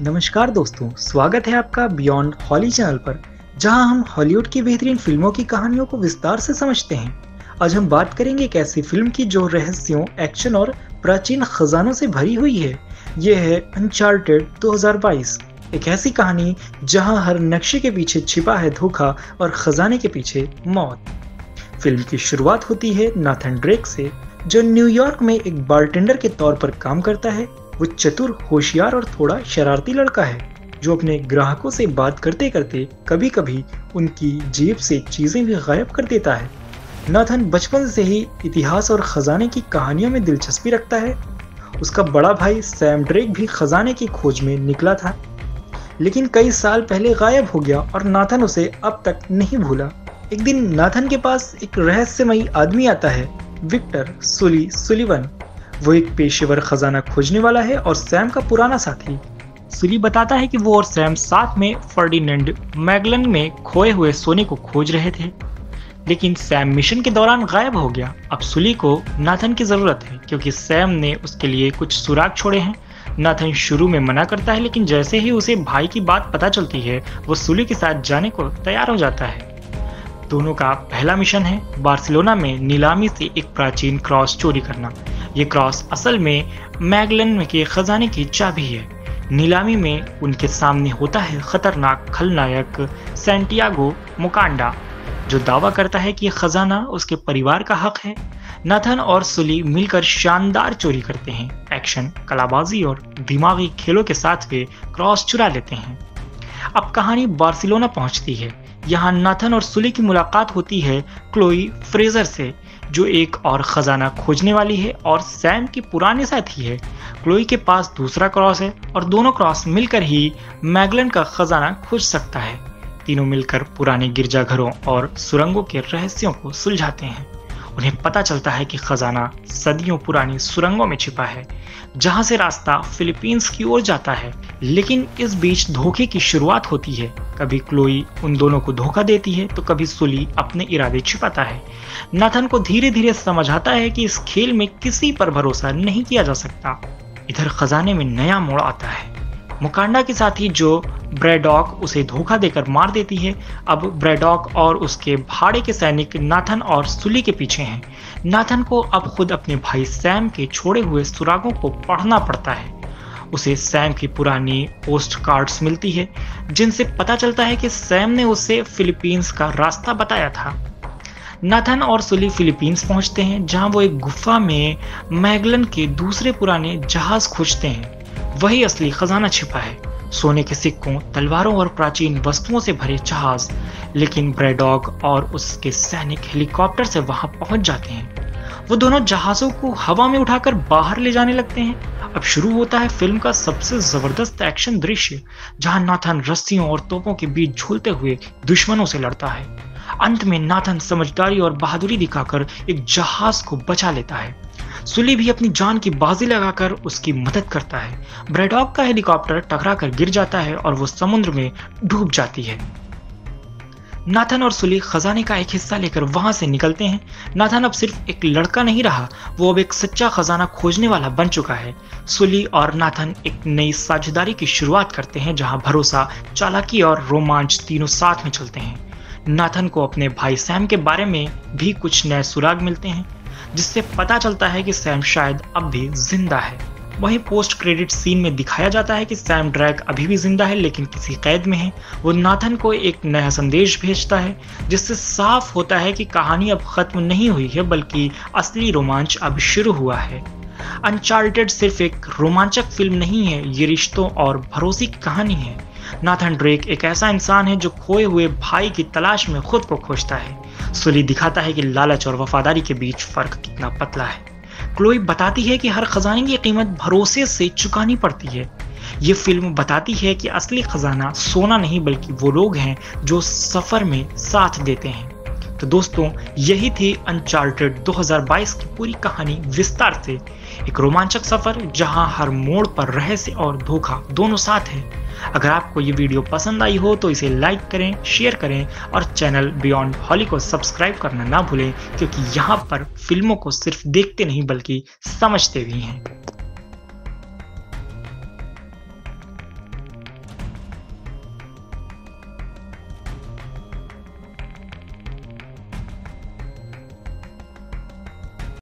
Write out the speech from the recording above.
नमस्कार दोस्तों, स्वागत है आपका बियॉन्ड हॉली चैनल पर, जहां हम हॉलीवुड की बेहतरीन फिल्मों की कहानियों को विस्तार से समझते हैं। आज हम बात करेंगे एक ऐसी फिल्म की जो रहस्यों, एक्शन और प्राचीन खजानों से भरी हुई है। ये है अनचार्टेड 2022, एक ऐसी कहानी जहां हर नक्शे के पीछे छिपा है धोखा और खजाने के पीछे मौत। फिल्म की शुरुआत होती है नाथन ड्रेक से, जो न्यूयॉर्क में एक बारटेंडर के तौर पर काम करता है। वो चतुर, होशियार और थोड़ा शरारती लड़का है, जो अपने ग्राहकों से बात करते करते कभी कभी उनकी जेब से चीजें भी गायब कर देता है। नाथन बचपन से ही इतिहास और खजाने की कहानियों में दिलचस्पी रखता है। उसका बड़ा भाई सैम ड्रेक भी खजाने की खोज में निकला था, लेकिन कई साल पहले गायब हो गया और नाथन उसे अब तक नहीं भूला। एक दिन नाथन के पास एक रहस्यमयी आदमी आता है, विक्टर सुलिवन। वो एक पेशेवर खजाना खोजने वाला है और सैम का पुराना साथी। सुली बताता है कि वो और सैम साथ में फर्डिनेंड मैगलन में खोए हुए सोने को खोज रहे थे, लेकिन सैम मिशन के दौरान गायब हो गया। अब सुली को नाथन की जरूरत है, क्योंकि सैम ने उसके लिए कुछ सुराग छोड़े हैं। नाथन शुरू में मना करता है, लेकिन जैसे ही उसे भाई की बात पता चलती है, वो सुली के साथ जाने को तैयार हो जाता है। दोनों का पहला मिशन है बार्सिलोना में नीलामी से एक प्राचीन क्रॉस चोरी करना। ये क्रॉस असल में मैगलन के खजाने की चाबी है। नीलामी में उनके सामने होता है खतरनाक खलनायक सैंटियागो मोकांडा, जो दावा करता है कि ये खजाना उसके परिवार का हक है। नाथन और सुली मिलकर शानदार चोरी करते हैं। एक्शन, कलाबाजी और दिमागी खेलों के साथ वे क्रॉस चुरा लेते हैं। अब कहानी बार्सिलोना पहुंचती है। यहाँ नाथन और सुली की मुलाकात होती है क्लोई फ्रेजर से, जो एक और खजाना खोजने वाली है और सैम की पुराने साथी है। क्लोई के पास दूसरा क्रॉस है और दोनों क्रॉस मिलकर ही मैगलन का खजाना खोज सकता है। तीनों मिलकर पुराने गिरजाघरों और सुरंगों के रहस्यों को सुलझाते हैं। उन्हें पता चलता है कि खजाना सदियों पुरानी सुरंगों में छिपा है, जहां से रास्ता फिलीपींस की ओर जाता है। लेकिन इस बीच धोखे की शुरुआत होती है। कभी क्लोई उन दोनों को धोखा देती है, तो कभी सुली अपने इरादे छिपाता है। नाथन को धीरे धीरे समझ आता है कि इस खेल में किसी पर भरोसा नहीं किया जा सकता। इधर खजाने में नया मोड़ आता है। मुकांडा के साथी जो ब्रैडॉक उसे धोखा देकर मार देती है। अब ब्रैडॉक और उसके भाड़े के सैनिक नाथन और सुली के पीछे हैं। नाथन को अब खुद अपने भाई सैम के छोड़े हुए सुरागों को पढ़ना पड़ता है। उसे सैम की पुरानी पोस्ट कार्ड्स मिलती है, जिनसे पता चलता है कि सैम ने उसे फिलीपींस का रास्ता बताया था। नाथन और सुली फिलीपींस पहुंचते हैं, जहां वो एक गुफा में मैगलन के दूसरे पुराने जहाज खोजते हैं। वही असली खजाना छिपा है, सोने के सिक्कों, तलवारों और प्राचीन वस्तुओं से भरे जहाज। लेकिन ब्रैडॉग और उसके सैनिक हेलीकॉप्टर से वहां पहुंच जाते हैं। वो दोनों जहाजों को हवा में उठाकर बाहर ले जाने लगते हैं। अब शुरू होता है फिल्म का सबसे जबरदस्त एक्शन दृश्य, जहां नाथन रस्सियों और तोपों के बीच झूलते हुए दुश्मनों से लड़ता है। अंत में नाथन समझदारी और बहादुरी दिखाकर एक जहाज को बचा लेता है। सुली भी अपनी जान की बाजी लगाकर उसकी मदद करता है। ब्रैडॉग का हेलीकॉप्टर टकराकर गिर जाता है और वो समुद्र में डूब जाती है। नाथन और सुली खजाने का एक हिस्सा लेकर वहां से निकलते हैं। नाथन अब सिर्फ एक लड़का नहीं रहा, वो अब एक सच्चा खजाना खोजने वाला बन चुका है। सुली और नाथन एक नई साझेदारी की शुरुआत करते हैं, जहां भरोसा, चालाकी और रोमांच तीनों साथ में चलते हैं। नाथन को अपने भाई सैम के बारे में भी कुछ नए सुराग मिलते हैं, जिससे पता चलता है कि सैम शायद अब भी जिंदा है। वहीं पोस्ट क्रेडिट सीन में दिखाया जाता है कि सैम ड्रैक अभी भी जिंदा है, लेकिन किसी कैद में है। वो नाथन को एक नया संदेश भेजता है, जिससे साफ होता है कि कहानी अब खत्म नहीं हुई है, बल्कि असली रोमांच अब शुरू हुआ है। अनचार्टेड सिर्फ एक रोमांचक फिल्म नहीं है, ये रिश्तों और भरोसे की कहानी है। नाथन ड्रेक एक ऐसा इंसान है जो खोए हुए भाई की तलाश में खुद को खोजता है। सुली दिखाता है कि लालच और वफादारी के बीच फर्क कितना पतला है। क्लोई बताती है कि हर खजाने की कीमत भरोसे से चुकानी पड़ती है। ये फिल्म बताती है कि असली खजाना सोना नहीं, बल्कि वो लोग हैं जो सफर में साथ देते हैं। तो दोस्तों, यही थी अनचार्टेड 2022 की पूरी कहानी विस्तार से। एक रोमांचक सफर जहां हर मोड़ पर रहस्य और धोखा दोनों साथ है। अगर आपको ये वीडियो पसंद आई हो तो इसे लाइक करें, शेयर करें और चैनल बियॉन्ड हॉली को सब्सक्राइब करना ना भूलें, क्योंकि यहाँ पर फिल्मों को सिर्फ देखते नहीं बल्कि समझते भी हैं।